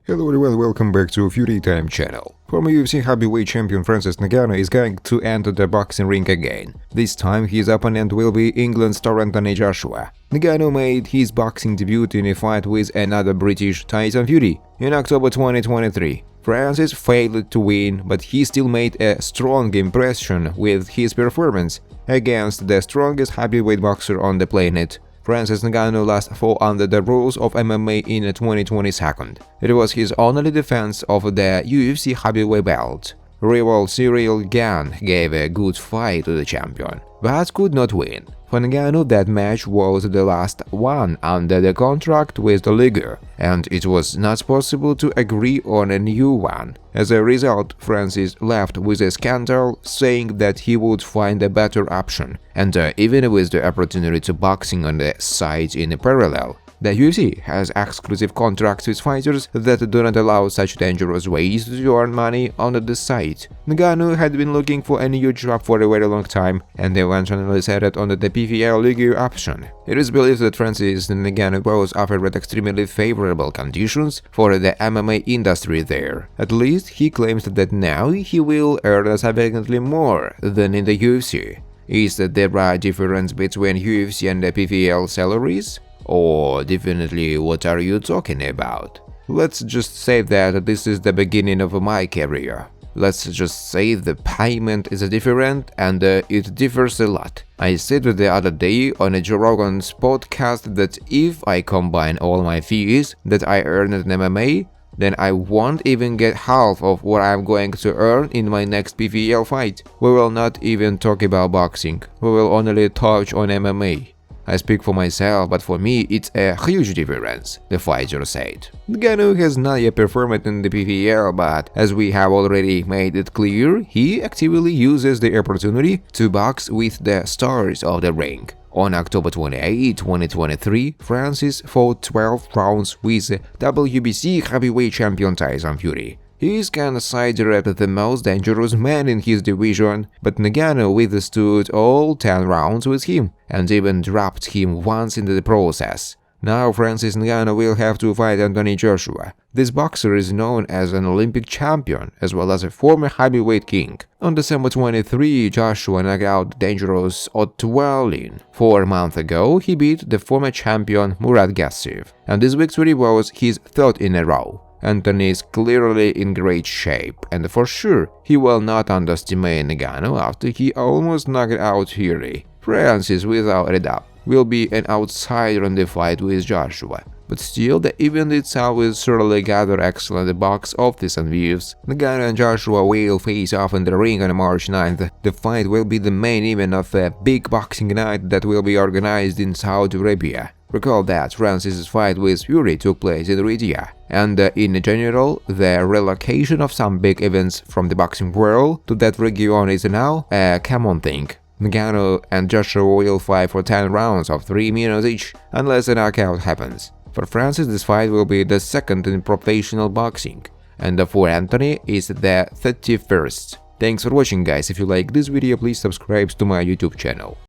Hello everyone, welcome back to Fury Time channel. Former UFC heavyweight champion Francis Ngannou is going to enter the boxing ring again. This time his opponent will be England's star Anthony Joshua. Ngannou made his boxing debut in a fight with another British Tyson Fury in October 2023. Francis failed to win, but he still made a strong impression with his performance against the strongest heavyweight boxer on the planet. Francis Ngannou last fought under the rules of MMA in 2022. It was his only defense of the UFC heavyweight belt. Rival Cyril Gan gave a good fight to the champion, but could not win. For Ngannou, that match was the last one under the contract with the league, and it was not possible to agree on a new one. As a result, Francis left with a scandal, saying that he would find a better option, and even with the opportunity to boxing on the side in parallel. The UFC has exclusive contracts with fighters that do not allow such dangerous ways to earn money on the side. Ngannou had been looking for a new job for a very long time and eventually settled on the PFL League option. It is believed that Francis Ngannou was offered extremely favorable conditions for the MMA industry there. At least he claims that now he will earn significantly more than in the UFC. Is there a difference between UFC and the PFL salaries? Or definitely, what are you talking about? Let's just say that this is the beginning of my career. Let's just say the payment is different and it differs a lot. I said the other day on a Joe Rogan's podcast that if I combine all my fees that I earn in MMA, then I won't even get half of what I'm going to earn in my next PFL fight. We will not even talk about boxing. We will only touch on MMA. I speak for myself, but for me it's a huge difference, the fighter said. Ngannou has not yet performed in the PFL, but as we have already made it clear, he actively uses the opportunity to box with the stars of the ring. On October 28, 2023, Francis fought 12 rounds with WBC heavyweight champion Tyson Fury. He is considered the most dangerous man in his division, but Ngannou withstood all 10 rounds with him and even dropped him once in the process. Now Francis Ngannou will have to fight Anthony Joshua. This boxer is known as an Olympic champion as well as a former heavyweight king. On December 23, Joshua knocked out the dangerous Otwelin. 4 months ago, he beat the former champion Murad Gassiev, and this victory was his third in a row. Anthony is clearly in great shape, and for sure he will not underestimate Ngannou after he almost knocked out Fury. Francis, without a doubt, will be an outsider in the fight with Joshua, but still the event itself will surely gather excellent box office and views. Ngannou and Joshua will face off in the ring on March 9th. The fight will be the main event of a big boxing night that will be organized in Saudi Arabia. Recall that Francis' fight with Fury took place in Riyadh, and in general, the relocation of some big events from the boxing world to that region is now a common thing. Ngannou and Joshua will fight for 10 rounds of 3 minutes each, unless a knockout happens. For Francis, this fight will be the second in professional boxing, and for Anthony is the 31st. Thanks for watching, guys. If you like this video, please subscribe to my YouTube channel.